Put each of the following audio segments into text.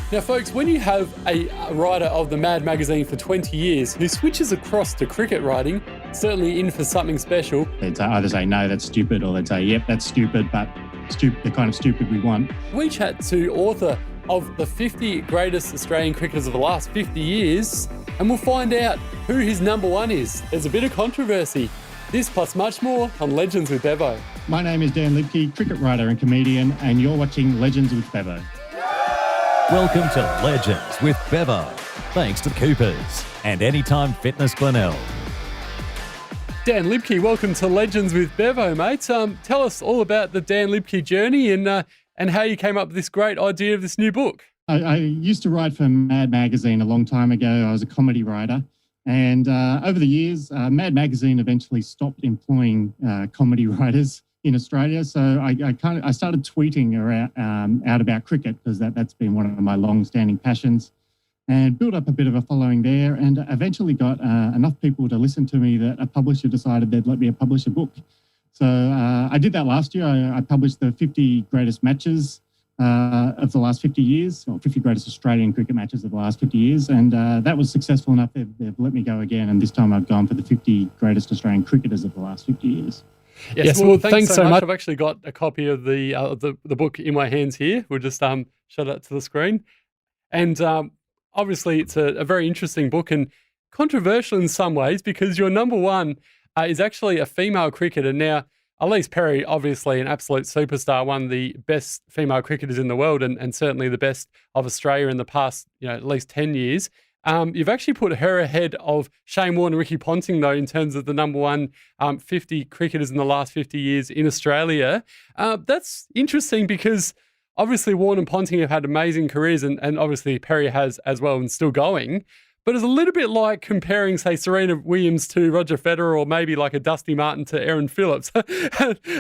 Now, folks, when you have a writer of the Mad magazine for 20 years who switches across to cricket writing, certainly in for something special. They'd either say, no, that's stupid, or they'd say, yep, that's stupid, but the kind of stupid we want. We chat to author of the 50 greatest Australian cricketers of the last 50 years, and we'll find out who his number one is. There's a bit of controversy. This plus much more on Legends with Bevo. My name is Dan Liebke, cricket writer and comedian, and you're watching Legends with Bevo. Welcome to Legends with Bevo, thanks to Coopers and Anytime Fitness Glenelg. Dan Liebke, welcome to Legends with Bevo, mate. Tell us all about the Dan Liebke journey and how you came up with this great idea of this new book. I used to write for Mad magazine a long time ago. I was a comedy writer. And over the years, Mad magazine eventually stopped employing comedy writers in Australia. So I started tweeting out about cricket because that's been one of my long-standing passions, and built up a bit of a following there, and eventually got enough people to listen to me that a publisher decided they'd let me publish a book. So I did that last year. I published the 50 greatest matches of the last 50 years, or 50 greatest Australian cricket matches of the last 50 years. And that was successful enough. They've let me go again. And this time I've gone for the 50 greatest Australian cricketers of the last 50 years. Yes, well, thanks so much. I've actually got a copy of the book in my hands here. We'll just show that to the screen. And obviously it's a very interesting book and controversial in some ways, because your number one is actually a female cricketer. Now, Elise Perry, obviously an absolute superstar, one of the best female cricketers in the world, and certainly the best of Australia in the past, at least 10 years. You've actually put her ahead of Shane Warne and Ricky Ponting, though, in terms of the number one 50 cricketers in the last 50 years in Australia. That's interesting because obviously Warne and Ponting have had amazing careers, and obviously Perry has as well and still going. But it's a little bit like comparing, say, Serena Williams to Roger Federer, or maybe like a Dusty Martin to Aaron Phillips.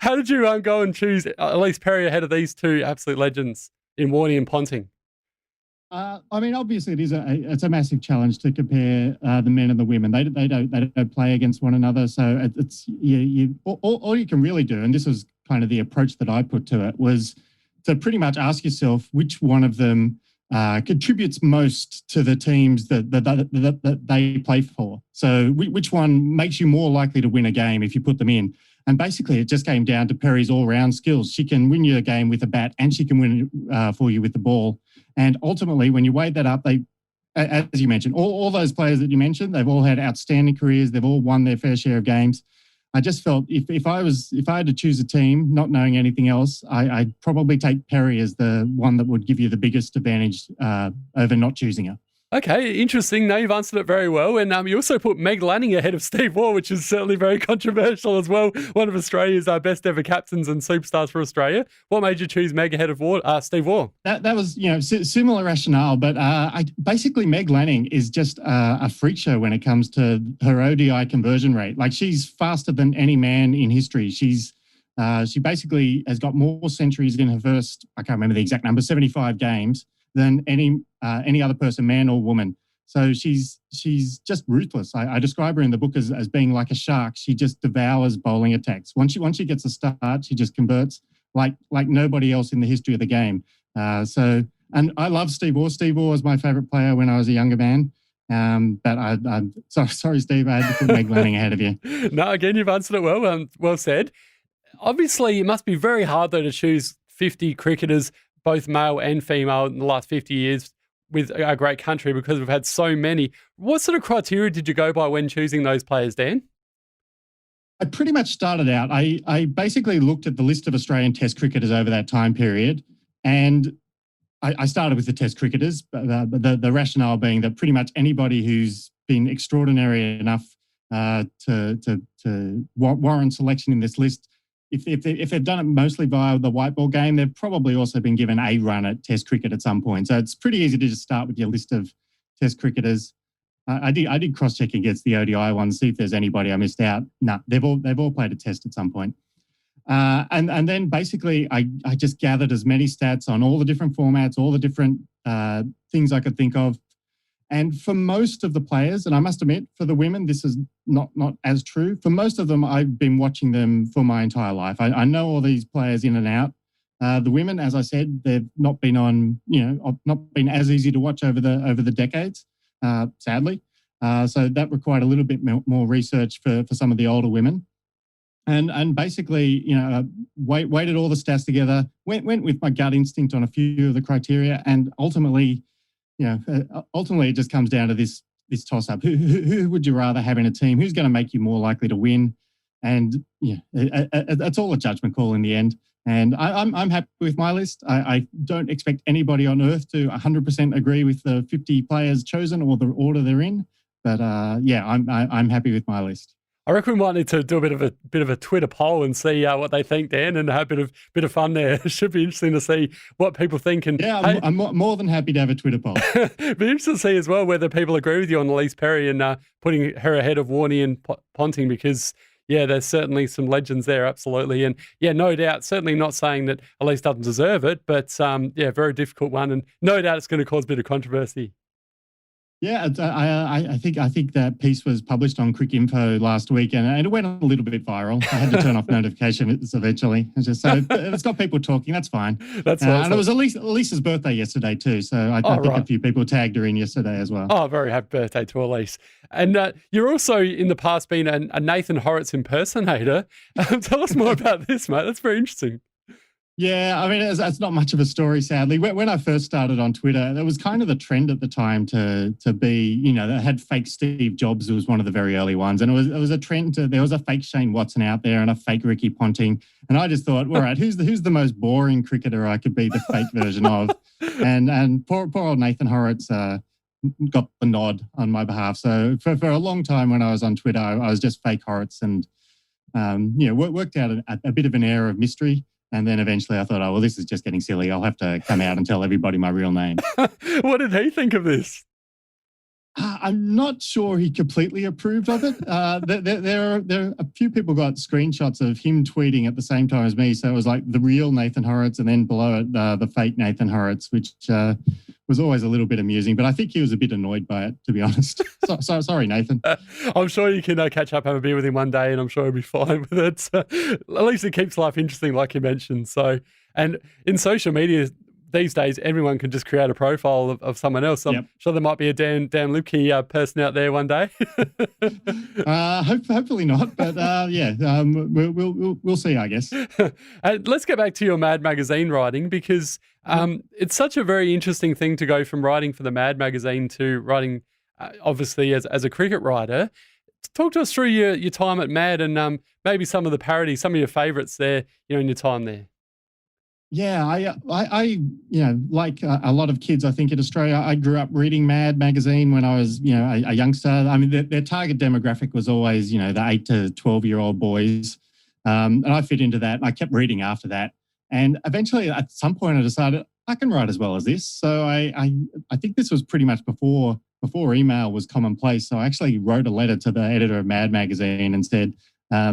How did you go and choose Elise Perry ahead of these two absolute legends in Warne and Ponting? Obviously it's a massive challenge to compare the men and the women. They don't play against one another. So it's all you can really do, and this was kind of the approach that I put to it, was to pretty much ask yourself which one of them contributes most to the teams that they play for. So which one makes you more likely to win a game if you put them in? And basically it just came down to Perry's all-round skills. She can win you a game with a bat, and she can win for you with the ball. And ultimately, when you weighed that up, as you mentioned, all those players that you mentioned, they've all had outstanding careers. They've all won their fair share of games. I just felt if I had to choose a team, not knowing anything else, I'd probably take Perry as the one that would give you the biggest advantage over not choosing her. Okay, interesting. Now you've answered it very well. And you also put Meg Lanning ahead of Steve Waugh, which is certainly very controversial as well. One of Australia's best ever captains and superstars for Australia. What made you choose Meg ahead of Steve Waugh? That was, similar rationale, but basically Meg Lanning is just a freak show when it comes to her ODI conversion rate. Like, she's faster than any man in history. She basically has got more centuries in her first, I can't remember the exact number, 75 games, than any other person, man or woman. So she's just ruthless. I describe her in the book as being like a shark. She just devours bowling attacks. Once she gets a start, she just converts like nobody else in the history of the game. And I love Steve Waugh. Steve Waugh was my favourite player when I was a younger man. But I'm sorry, Steve, I had to put Meg Lanning ahead of you. No, again, you've answered it well. Well said. Obviously, it must be very hard, though, to choose 50 cricketers, both male and female, in the last 50 years with a great country, because we've had so many. What sort of criteria did you go by when choosing those players, Dan? I pretty much started out, I basically looked at the list of Australian Test cricketers over that time period, and I started with the Test cricketers, but the rationale being that pretty much anybody who's been extraordinary enough to warrant selection in this list, if they've done it mostly via the white ball game, they've probably also been given a run at Test cricket at some point. So it's pretty easy to just start with your list of Test cricketers. I did cross-check against the ODI ones, see if there's anybody I missed out. No, they've all played a Test at some point. And then basically I just gathered as many stats on all the different formats, all the different things I could think of. And for most of the players, and I must admit, for the women, this is not as true. For most of them, I've been watching them for my entire life. I know all these players in and out. The women, as I said, they've not been not been as easy to watch over the decades, sadly. So that required a little bit more research for some of the older women. And basically, weighted all the stats together, went with my gut instinct on a few of the criteria, and ultimately it just comes down to this toss-up. Who would you rather have in a team? Who's going to make you more likely to win? And it's all a judgment call in the end. And I'm happy with my list. I don't expect anybody on earth to 100% agree with the 50 players chosen or the order they're in. But I'm happy with my list. I reckon we might need to do a bit of a Twitter poll and see what they think, Dan, and have a bit of fun there. It should be interesting to see what people think. And yeah, I'm more than happy to have a Twitter poll. It'd be interesting to see as well whether people agree with you on Elise Perry and putting her ahead of Warney and Ponting, because there's certainly some legends there, absolutely. And no doubt, certainly not saying that Elise doesn't deserve it, but very difficult one, and no doubt it's going to cause a bit of controversy. Yeah, I think that piece was published on Quick Info last week, and it went a little bit viral. I had to turn off notifications eventually. It's got people talking. That's fine. That's awesome. And it was Elise's birthday yesterday too, so I think a few people tagged her in yesterday as well. Oh, very happy birthday to Elise. And you're also in the past been a Nathan Horrocks impersonator. Tell us more about this, mate. That's very interesting. Yeah, I mean, it's not much of a story, sadly. When I first started on Twitter, there was kind of the trend at the time to be, that had fake Steve Jobs. It was one of the very early ones. And it was a trend there was a fake Shane Watson out there and a fake Ricky Ponting. And I just thought, all right, who's the most boring cricketer I could be the fake version of? And poor old Nathan Horrocks got the nod on my behalf. So for a long time when I was on Twitter, I was just fake Horrocks and, worked out a bit of an air of mystery. And then eventually I thought, oh, well, this is just getting silly. I'll have to come out and tell everybody my real name. What did he think of this? I'm not sure he completely approved of it. There are a few people got screenshots of him tweeting at the same time as me. So it was like the real Nathan Horrocks and then below it, the fake Nathan Horrocks, which was always a little bit amusing. But I think he was a bit annoyed by it, to be honest. So sorry, Nathan. I'm sure you can catch up, have a beer with him one day, and I'm sure he'll be fine with it. At least it keeps life interesting, like you mentioned. So, and in social media these days, everyone can just create a profile of someone else. I'm sure there might be a Dan Liebke person out there one day. Hopefully not, but we'll see, I guess. Let's get back to your Mad magazine writing, because it's such a very interesting thing to go from writing for the Mad magazine to writing, obviously, as a cricket writer. Talk to us through your time at Mad and maybe some of the parodies, some of your favourites there, in your time there. Yeah, I like a lot of kids, I think, in Australia, I grew up reading Mad magazine when I was, a youngster. I mean, their target demographic was always, the 8 to 12-year-old boys. And I fit into that. And I kept reading after that. And eventually, at some point, I decided I can write as well as this. So I think this was pretty much before email was commonplace. So I actually wrote a letter to the editor of Mad magazine and said, how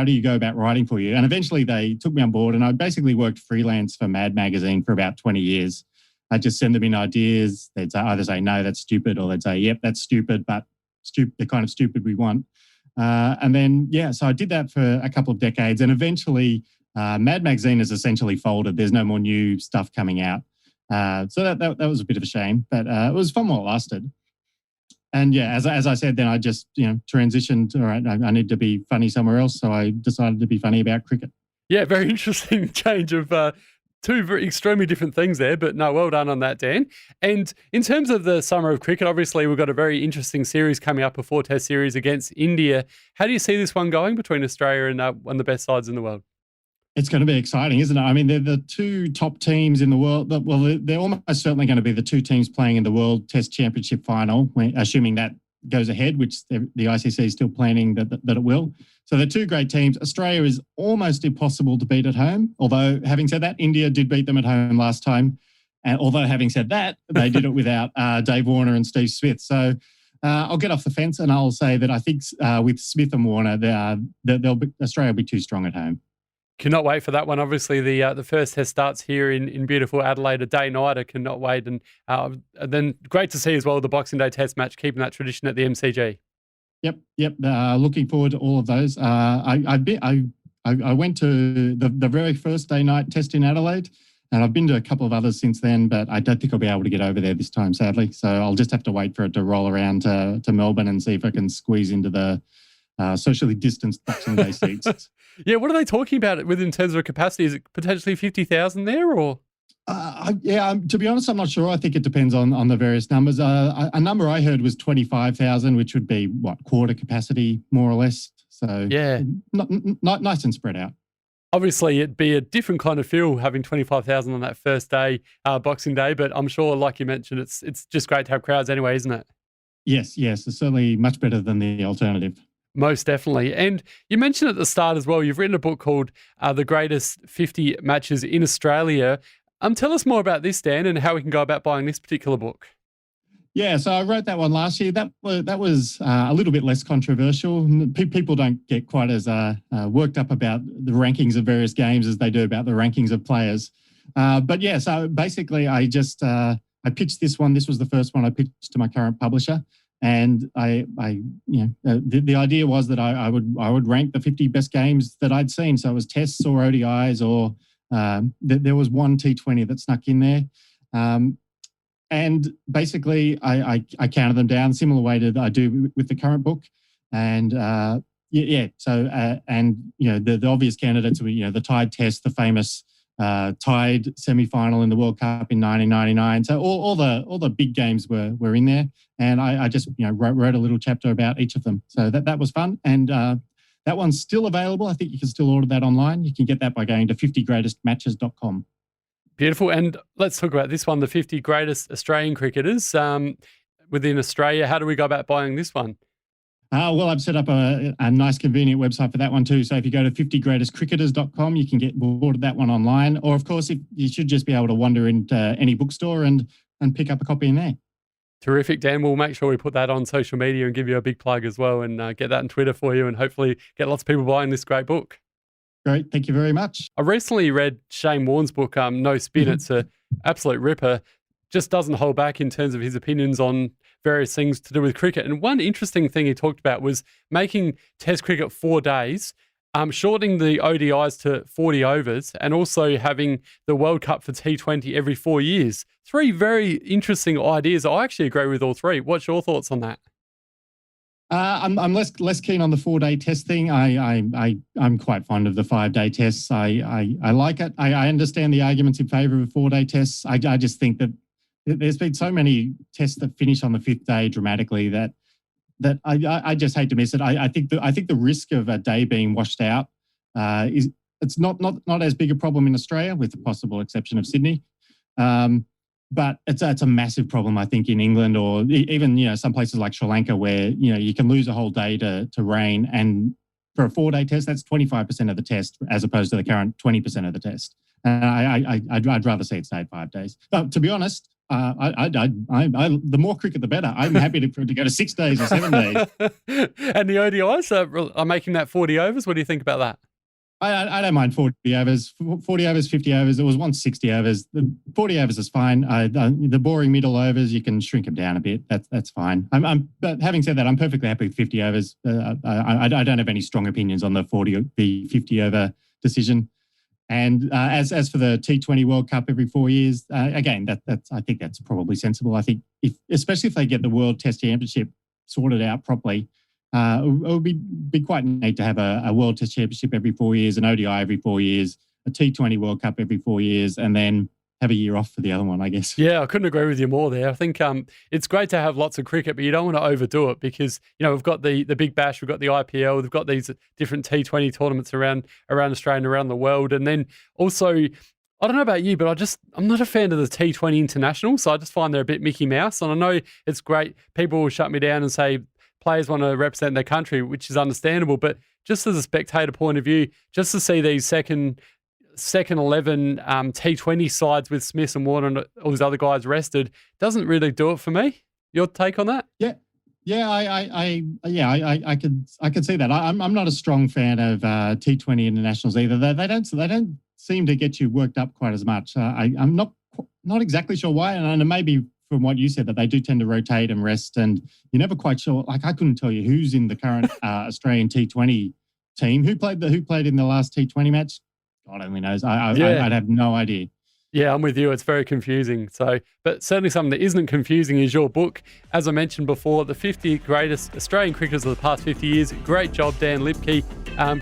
do you go about writing for you? And eventually they took me on board, and I basically worked freelance for Mad magazine for about 20 years. I'd just send them in ideas. They'd either say, no, that's stupid, or they'd say, yep, that's stupid, but the kind of stupid we want. And then, so I did that for a couple of decades, and eventually Mad magazine is essentially folded. There's no more new stuff coming out. So that was a bit of a shame, but it was fun while it lasted. And as I said, then I just, transitioned. All right, I need to be funny somewhere else. So I decided to be funny about cricket. Yeah, very interesting change of two very extremely different things there. But no, well done on that, Dan. And in terms of the summer of cricket, obviously we've got a very interesting series coming up, a 4-test series against India. How do you see this one going between Australia and one of the best sides in the world? It's going to be exciting, isn't it? I mean, they're the two top teams in the world. Well, they're almost certainly going to be the two teams playing in the World Test Championship final, assuming that goes ahead, which the ICC is still planning that it will. So they're two great teams. Australia is almost impossible to beat at home. Although, having said that, India did beat them at home last time. And although, having said that, they did it without Dave Warner and Steve Smith. So I'll get off the fence and I'll say that I think with Smith and Warner, Australia will be too strong at home. Cannot wait for that one. Obviously, the first test starts here in beautiful Adelaide, a day-nighter. Cannot wait. And then great to see as well the Boxing Day test match, keeping that tradition at the MCG. Yep. Looking forward to all of those. I've I went to the very first day night test in Adelaide, and I've been to a couple of others since then, but I don't think I'll be able to get over there this time, sadly. So I'll just have to wait for it to roll around to Melbourne and see if I can squeeze into the socially distanced Boxing Day seats. Yeah, what are they talking about in terms of capacity? Is it potentially 50,000 there, or? To be honest, I'm not sure. I think it depends on the various numbers. A number I heard was 25,000, which would be quarter capacity, more or less. So yeah, not nice and spread out. Obviously, it'd be a different kind of feel having 25,000 on that first day, Boxing Day. But I'm sure, like you mentioned, it's just great to have crowds anyway, isn't it? Yes, it's certainly much better than the alternative. Most definitely. And you mentioned at the start as well, you've written a book called The Greatest 50 Matches in Australia. Tell us more about this, Dan, and how we can go about buying this particular book. Yeah, so I wrote that one last year. That was a little bit less controversial. People don't get quite as worked up about the rankings of various games as they do about the rankings of players. But yeah, so basically I pitched this one. This was the first one I pitched to my current publisher. And the idea was that I would rank the 50 best games that I'd seen. So it was tests or ODIs, or there was one T20 that snuck in there. And basically I counted them down, similar way to I do with the current book. And So the obvious candidates were the tied test, the famous tied semi-final in the World Cup in 1999. So all the big games were in there, and I just wrote a little chapter about each of them. So that was fun, and that one's still available. I think you can still order that online. You can get that by going to 50greatestmatches.com. Beautiful. And let's talk about this one, the 50 greatest Australian cricketers within Australia. How do we go about buying this one? Well, I've set up a nice, convenient website for that one too. So if you go to 50greatestcricketers.com, you can get ordered that one online. Or, of course, you should just be able to wander into any bookstore and pick up a copy in there. Terrific, Dan. We'll make sure we put that on social media and give you a big plug as well, and get that on Twitter for you, and hopefully get lots of people buying this great book. Great. Thank you very much. I recently read Shane Warne's book, No Spin. It's an absolute ripper. Just doesn't hold back in terms of his opinions on various things to do with cricket. And one interesting thing he talked about was making Test cricket 4 days, shortening the ODIs to 40 overs, and also having the World Cup for T20 every 4 years. 3 very interesting ideas. I actually agree with all 3. What's your thoughts on that? I'm less keen on the 4-day test thing. I'm quite fond of the 5-day tests. I like it. I understand the arguments in favour of 4-day tests. I just think that there's been so many tests that finish on the 5th day dramatically that I just hate to miss it. I think the risk of a day being washed out it's not as big a problem in Australia, with the possible exception of Sydney. But it's a massive problem, I think, in England, or even some places like Sri Lanka, where you can lose a whole day to rain, and for a 4-day test, that's 25% of the test, as opposed to the current 20% of the test. I'd rather see it stay at 5 days. But to be honest, the more cricket, the better. I'm happy to go to 6 days or 7 days. And the ODIs are making that 40 overs. What do you think about that? I don't mind 40 overs, 50 overs. There was once 60 overs. The 40 overs is fine. The boring middle overs, you can shrink them down a bit. That's fine. But having said that, I'm perfectly happy with 50 overs. I don't have any strong opinions on the 50 over decision. And as for the T20 World Cup every 4 years, again, I think that's probably sensible. I think especially if they get the World Test Championship sorted out properly, it would be quite neat to have a World Test Championship every 4 years, an ODI every 4 years, a T20 World Cup every 4 years, and then have a year off for the other one, I guess. Yeah, I couldn't agree with you more there. I think it's great to have lots of cricket, but you don't want to overdo it, because we've got the Big Bash, we've got the IPL, we've got these different T20 tournaments around Australia and around the world, and then also, I don't know about you, but I'm not a fan of the T20 International, so I just find they're a bit Mickey Mouse. And I know it's great. People will shut me down and say players want to represent their country, which is understandable, but just as a spectator point of view, just to see these second 11 T20 sides with Smith and Warner and all these other guys rested doesn't really do it for me. Your take on that? Yeah, I could see that. I'm not a strong fan of T20 internationals either. They don't seem to get you worked up quite as much. I'm not exactly sure why, and maybe from what you said, that they do tend to rotate and rest, and you're never quite sure. Like, I couldn't tell you who's in the current Australian T20 team. Who played in the last T20 match? God only knows. I'd have no idea. Yeah, I'm with you. It's very confusing. So, but certainly something that isn't confusing is your book. As I mentioned before, the 50 greatest Australian cricketers of the past 50 years. Great job, Dan Liebke.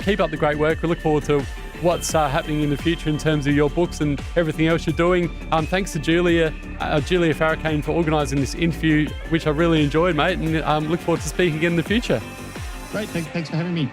Keep up the great work. We look forward to what's happening in the future in terms of your books and everything else you're doing. Thanks to Julia Ferracane for organising this interview, which I really enjoyed, mate, and look forward to speaking again in the future. Great. Thanks for having me.